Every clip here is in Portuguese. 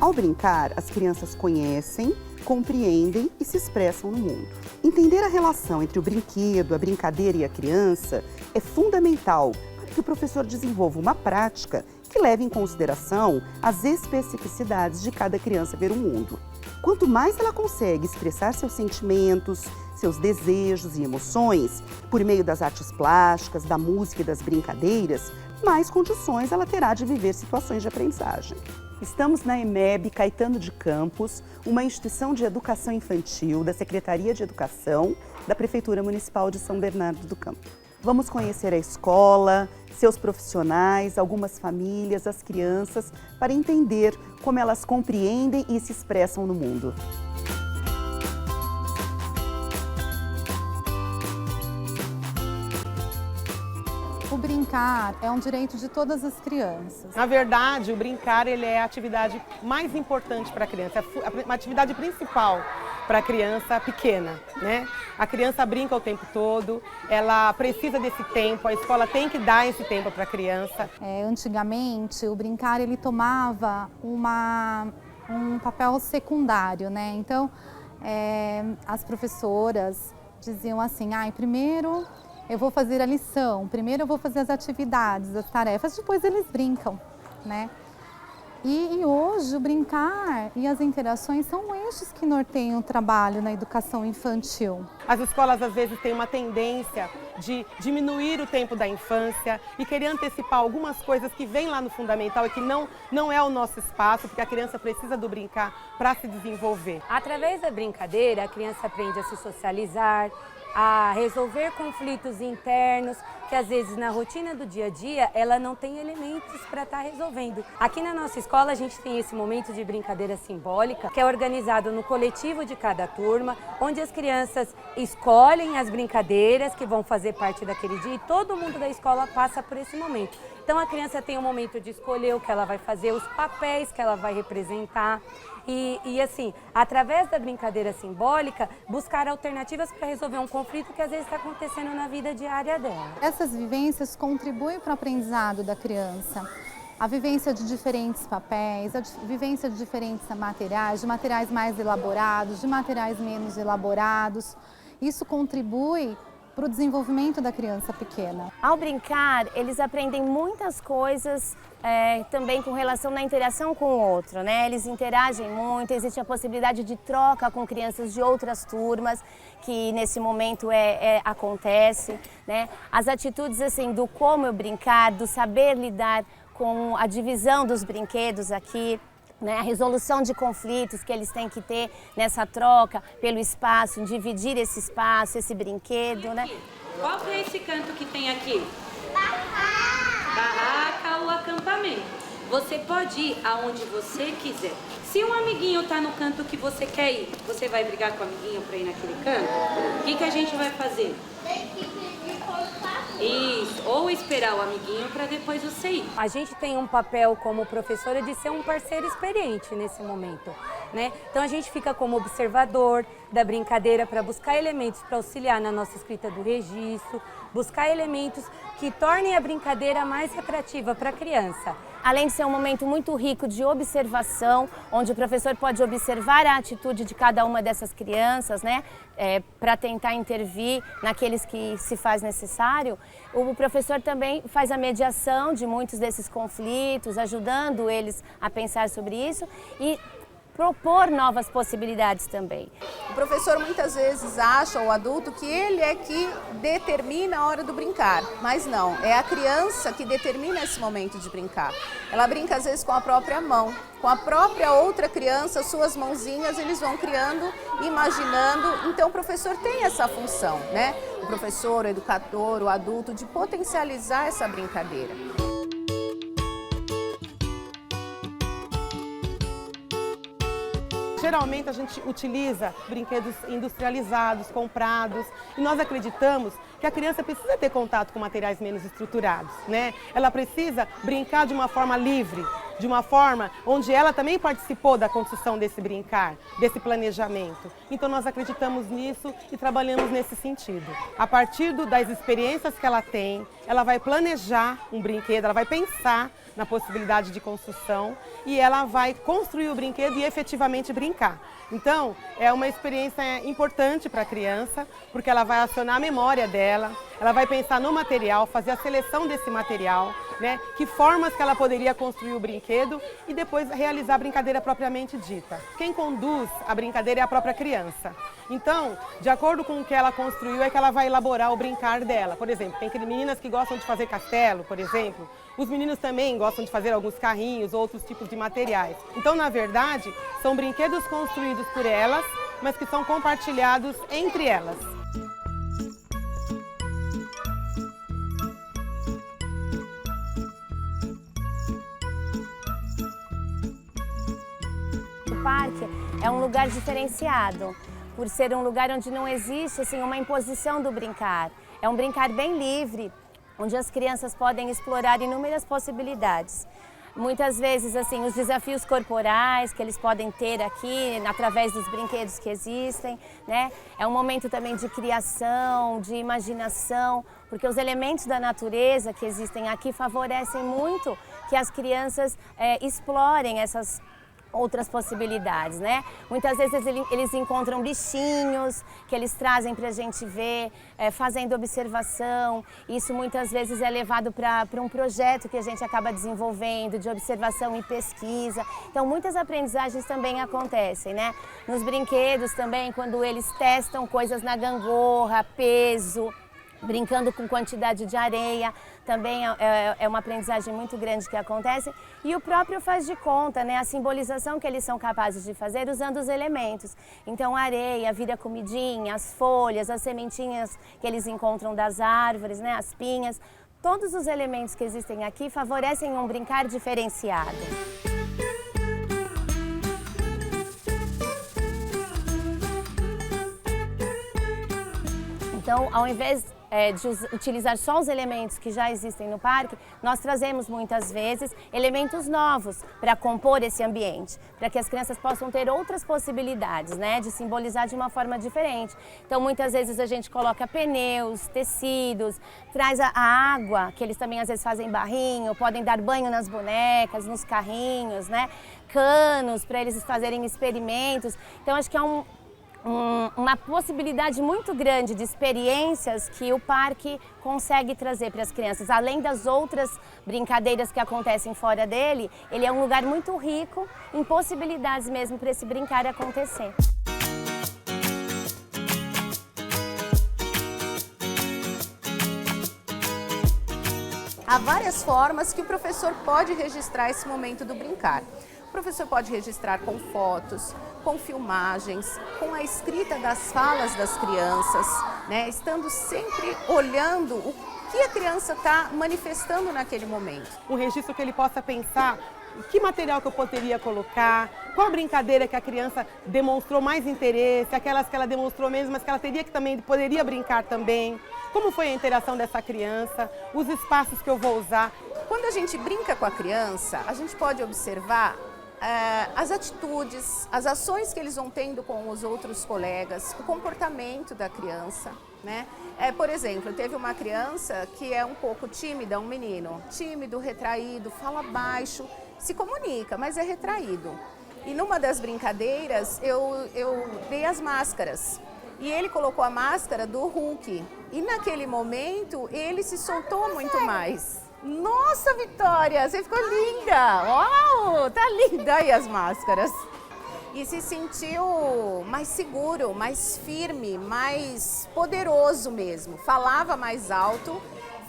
Ao brincar, as crianças conhecem, compreendem e se expressam no mundo. Entender a relação entre o brinquedo, a brincadeira e a criança é fundamental para que o professor desenvolva uma prática que leve em consideração as especificidades de cada criança ver o mundo. Quanto mais ela consegue expressar seus sentimentos, seus desejos e emoções por meio das artes plásticas, da música e das brincadeiras, mais condições ela terá de viver situações de aprendizagem. Estamos na EMEB Caetano de Campos, uma instituição de educação infantil da Secretaria de Educação da Prefeitura Municipal de São Bernardo do Campo. Vamos conhecer a escola, seus profissionais, algumas famílias, as crianças, para entender como elas compreendem e se expressam no mundo. O brincar é um direito de todas as crianças. Na verdade, o brincar ele é a atividade mais importante para a criança, é uma atividade principal para a criança pequena, né? A criança brinca o tempo todo, ela precisa desse tempo, a escola tem que dar esse tempo para a criança. Antigamente, o brincar ele tomava um papel secundário, né? Então, as professoras diziam assim, primeiro eu vou fazer a lição, primeiro eu vou fazer as atividades, as tarefas, depois eles brincam, né? E hoje o brincar e as interações são eixos que norteiam o trabalho na educação infantil. As escolas às vezes têm uma tendência de diminuir o tempo da infância e querer antecipar algumas coisas que vêm lá no fundamental e que não é o nosso espaço, porque a criança precisa do brincar para se desenvolver. Através da brincadeira, a criança aprende a se socializar, a resolver conflitos internos, que às vezes na rotina do dia a dia ela não tem elementos para estar resolvendo. Aqui na nossa escola a gente tem esse momento de brincadeira simbólica, que é organizado no coletivo de cada turma, onde as crianças escolhem as brincadeiras que vão fazer parte daquele dia e todo mundo da escola passa por esse momento. Então a criança tem o momento de escolher o que ela vai fazer, os papéis que ela vai representar. E assim, através da brincadeira simbólica, buscar alternativas para resolver um conflito que às vezes está acontecendo na vida diária dela. Essas vivências contribuem para o aprendizado da criança. A vivência de diferentes papéis, a vivência de diferentes materiais, de materiais mais elaborados, de materiais menos elaborados. Isso contribui para o desenvolvimento da criança pequena. Ao brincar, eles aprendem muitas coisas também com relação na interação com o outro, né? Eles interagem muito, existe a possibilidade de troca com crianças de outras turmas, que nesse momento acontece, né? As atitudes assim do como eu brincar, do saber lidar com a divisão dos brinquedos aqui, né, a resolução de conflitos que eles têm que ter nessa troca pelo espaço, em dividir esse espaço, esse brinquedo, né? Qual que é esse canto que tem aqui? Barraca ou acampamento. Você pode ir aonde você quiser. Se um amiguinho está no canto que você quer ir, você vai brigar com o amiguinho para ir naquele canto? O que a gente vai fazer? Isso, ou esperar o amiguinho para depois você ir. A gente tem um papel como professora de ser um parceiro experiente nesse momento, né? Então a gente fica como observador da brincadeira para buscar elementos para auxiliar na nossa escrita do registro, buscar elementos que tornem a brincadeira mais atrativa para a criança. Além de ser um momento muito rico de observação, onde o professor pode observar a atitude de cada uma dessas crianças, né, para tentar intervir naqueles que se faz necessário, o professor também faz a mediação de muitos desses conflitos, ajudando eles a pensar sobre isso e propor novas possibilidades também. O professor muitas vezes acha, o adulto, que ele é que determina a hora do brincar, mas não, é a criança que determina esse momento de brincar. Ela brinca às vezes com a própria mão, com a própria outra criança, suas mãozinhas, eles vão criando, imaginando, então o professor tem essa função, né? O professor, o educador, o adulto, de potencializar essa brincadeira. Geralmente a gente utiliza brinquedos industrializados, comprados, e nós acreditamos que a criança precisa ter contato com materiais menos estruturados, né? Ela precisa brincar de uma forma livre, de uma forma onde ela também participou da construção desse brincar, desse planejamento. Então nós acreditamos nisso e trabalhamos nesse sentido. A partir das experiências que ela tem, ela vai planejar um brinquedo, ela vai pensar na possibilidade de construção e ela vai construir o brinquedo e efetivamente brincar. Então, é uma experiência importante para a criança, porque ela vai acionar a memória dela, ela vai pensar no material, fazer a seleção desse material, né? Que formas que ela poderia construir o brinquedo e depois realizar a brincadeira propriamente dita. Quem conduz a brincadeira é a própria criança. Então, de acordo com o que ela construiu, é que ela vai elaborar o brincar dela. Por exemplo, tem meninas que gostam de fazer castelo, por exemplo. Os meninos também gostam de fazer alguns carrinhos, outros tipos de materiais. Então, na verdade, são brinquedos construídos por elas, mas que são compartilhados entre elas. O parque é um lugar diferenciado, por ser um lugar onde não existe assim, uma imposição do brincar. É um brincar bem livre, onde as crianças podem explorar inúmeras possibilidades. Muitas vezes, assim, os desafios corporais que eles podem ter aqui, através dos brinquedos que existem, né? É um momento também de criação, de imaginação, porque os elementos da natureza que existem aqui favorecem muito que as crianças explorem essas outras possibilidades, né? Muitas vezes eles encontram bichinhos que eles trazem para a gente ver, fazendo observação. Isso muitas vezes é levado para um projeto que a gente acaba desenvolvendo de observação e pesquisa. Então muitas aprendizagens também acontecem, né? Nos brinquedos também, quando eles testam coisas na gangorra, peso, brincando com quantidade de areia, também é uma aprendizagem muito grande que acontece. E o próprio faz de conta, né? A simbolização que eles são capazes de fazer usando os elementos. Então a areia vira comidinha, as folhas, as sementinhas que eles encontram das árvores, né? As pinhas. Todos os elementos que existem aqui favorecem um brincar diferenciado. Então, ao invés de utilizar só os elementos que já existem no parque, nós trazemos muitas vezes elementos novos para compor esse ambiente, para que as crianças possam ter outras possibilidades, né, de simbolizar de uma forma diferente. Então, muitas vezes a gente coloca pneus, tecidos, traz a água, que eles também às vezes fazem barrinho, podem dar banho nas bonecas, nos carrinhos, né, canos para eles fazerem experimentos. Então, acho que é uma possibilidade muito grande de experiências que o parque consegue trazer para as crianças. Além das outras brincadeiras que acontecem fora dele, ele é um lugar muito rico em possibilidades mesmo para esse brincar acontecer. Há várias formas que o professor pode registrar esse momento do brincar. O professor pode registrar com fotos, com filmagens, com a escrita das falas das crianças, né? Estando sempre olhando o que a criança está manifestando naquele momento. Um registro que ele possa pensar que material que eu poderia colocar, qual brincadeira que a criança demonstrou mais interesse, aquelas que ela demonstrou mesmo, mas que ela poderia brincar também, como foi a interação dessa criança, os espaços que eu vou usar. Quando a gente brinca com a criança, a gente pode observar as atitudes, as ações que eles vão tendo com os outros colegas, o comportamento da criança, né? Por exemplo, teve uma criança que é um pouco tímida, um menino, tímido, retraído, fala baixo, se comunica, mas é retraído. E numa das brincadeiras eu dei as máscaras e ele colocou a máscara do Hulk e naquele momento ele se soltou muito mais. Nossa, Vitória, você ficou linda! Uau, tá linda aí as máscaras. E se sentiu mais seguro, mais firme, mais poderoso mesmo. Falava mais alto,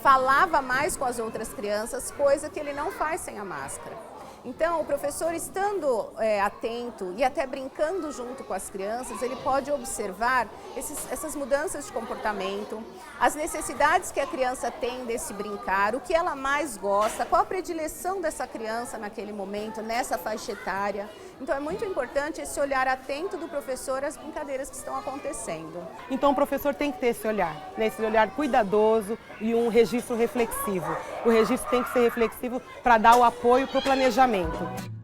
falava mais com as outras crianças, coisa que ele não faz sem a máscara. Então, o professor estando atento e até brincando junto com as crianças, ele pode observar essas mudanças de comportamento, as necessidades que a criança tem desse brincar, o que ela mais gosta, qual a predileção dessa criança naquele momento, nessa faixa etária. Então, é muito importante esse olhar atento do professor às brincadeiras que estão acontecendo. Então, o professor tem que ter esse olhar, né? Esse olhar cuidadoso e um registro reflexivo. O registro tem que ser reflexivo para dar o apoio para o planejamento. planejamento.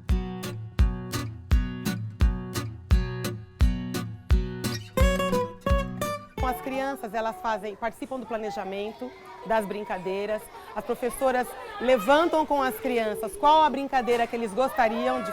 As crianças, elas participam do planejamento das brincadeiras. As professoras levantam com as crianças qual a brincadeira que eles gostariam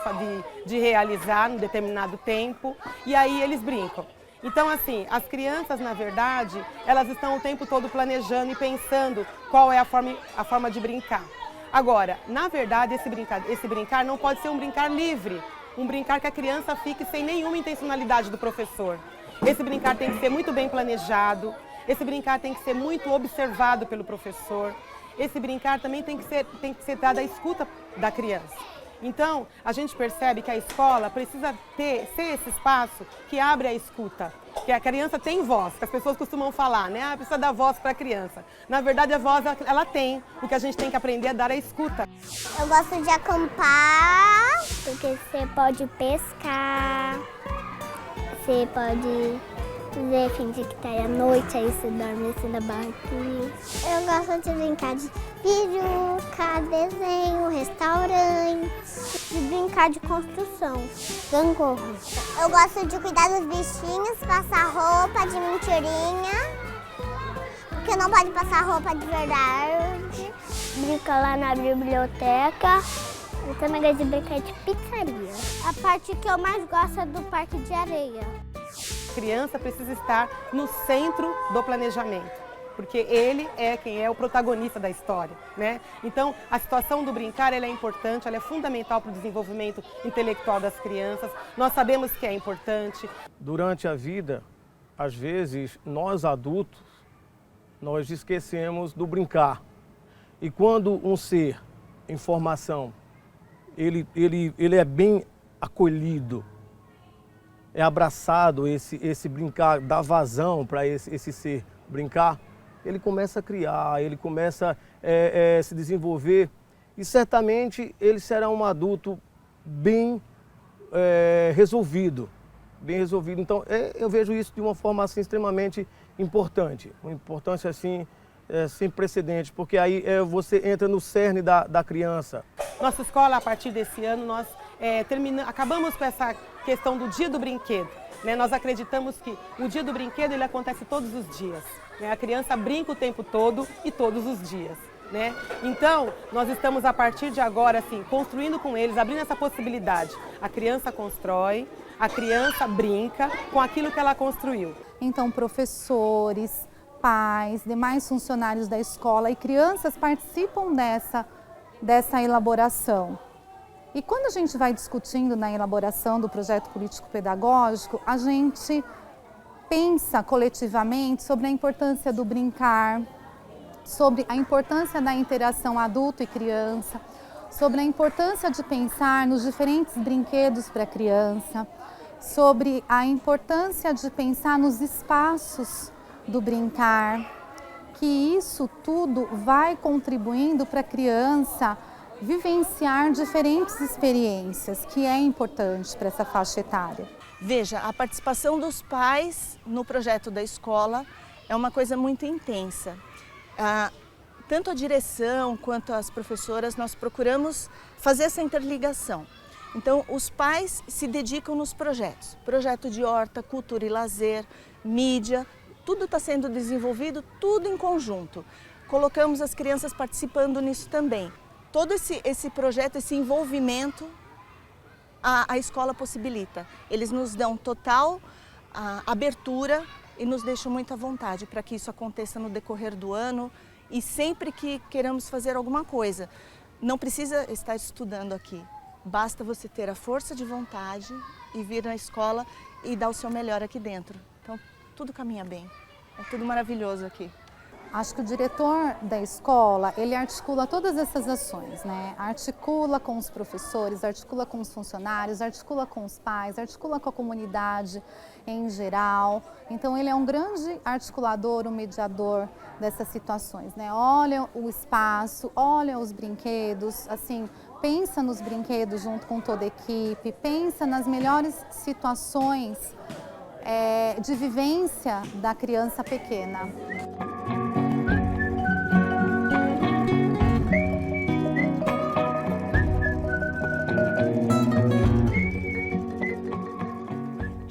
de realizar num determinado tempo, e aí eles brincam. Então, assim, as crianças, na verdade, elas estão o tempo todo planejando e pensando qual é a forma de brincar. Agora, na verdade, esse brincar não pode ser um brincar livre, um brincar que a criança fique sem nenhuma intencionalidade do professor. Esse brincar tem que ser muito bem planejado, esse brincar tem que ser muito observado pelo professor, esse brincar também tem que ser dado à escuta da criança. Então, a gente percebe que a escola precisa ser esse espaço que abre a escuta, que a criança tem voz, que as pessoas costumam falar, né? Precisa dar voz para a criança. Na verdade, a voz, ela tem. O que a gente tem que aprender é dar a escuta. Eu gosto de acampar, porque você pode pescar, você pode fingir que tá à noite, aí você dorme assim na barraquinha. Eu gosto de brincar de peruca, desenho, restaurante, de brincar de construção, gangorra. Eu gosto de cuidar dos bichinhos, passar roupa de mentirinha, porque não pode passar roupa de verdade. Brincar lá na biblioteca. Eu também gosto de brincar de pizzaria. A parte que eu mais gosto é do parque de areia. A criança precisa estar no centro do planejamento, porque ele é quem é o protagonista da história, né? Então, a situação do brincar, ela é importante, ela é fundamental para o desenvolvimento intelectual das crianças. Nós sabemos que é importante. Durante a vida, às vezes, nós adultos, nós esquecemos do brincar. E quando um ser em formação, ele é bem acolhido, é abraçado, esse brincar, dá vazão para esse ser brincar, ele começa a criar, ele começa a se desenvolver e certamente ele será um adulto bem resolvido. Então, eu vejo isso de uma forma assim, extremamente importante, uma importância assim, sem precedentes, porque aí você entra no cerne da criança. Nossa escola, a partir desse ano, nós acabamos com essa questão do dia do brinquedo, né? Nós acreditamos que o dia do brinquedo ele acontece todos os dias, né? A criança brinca o tempo todo e todos os dias, né? Então, nós estamos a partir de agora assim, construindo com eles, abrindo essa possibilidade. A criança constrói, a criança brinca com aquilo que ela construiu. Então, professores, pais, demais funcionários da escola e crianças participam dessa elaboração. E quando a gente vai discutindo na elaboração do projeto político-pedagógico, a gente pensa coletivamente sobre a importância do brincar, sobre a importância da interação adulto e criança, sobre a importância de pensar nos diferentes brinquedos para a criança, sobre a importância de pensar nos espaços do brincar, que isso tudo vai contribuindo para a criança vivenciar diferentes experiências, que é importante para essa faixa etária. Veja, a participação dos pais no projeto da escola é uma coisa muito intensa. Tanto a direção quanto as professoras, nós procuramos fazer essa interligação. Então, os pais se dedicam nos projetos. Projeto de horta, cultura e lazer, mídia, tudo está sendo desenvolvido, tudo em conjunto. Colocamos as crianças participando nisso também. Todo esse projeto, esse envolvimento, a escola possibilita. Eles nos dão total abertura e nos deixam muito à vontade para que isso aconteça no decorrer do ano e sempre que queiramos fazer alguma coisa. Não precisa estar estudando aqui, basta você ter a força de vontade e vir na escola e dar o seu melhor aqui dentro. Então, tudo caminha bem, é tudo maravilhoso aqui. Acho que o diretor da escola, ele articula todas essas ações, né? Articula com os professores, articula com os funcionários, articula com os pais, articula com a comunidade em geral. Então, ele é um grande articulador, um mediador dessas situações, né? Olha o espaço, olha os brinquedos, assim, pensa nos brinquedos junto com toda a equipe, pensa nas melhores situações de vivência da criança pequena.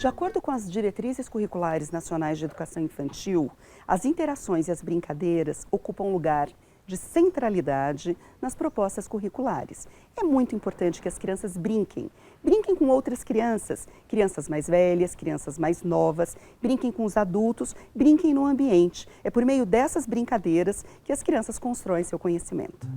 De acordo com as diretrizes curriculares nacionais de educação infantil, as interações e as brincadeiras ocupam lugar de centralidade nas propostas curriculares. É muito importante que as crianças brinquem com outras crianças, crianças mais velhas, crianças mais novas, brinquem com os adultos, brinquem no ambiente. É por meio dessas brincadeiras que as crianças constroem seu conhecimento.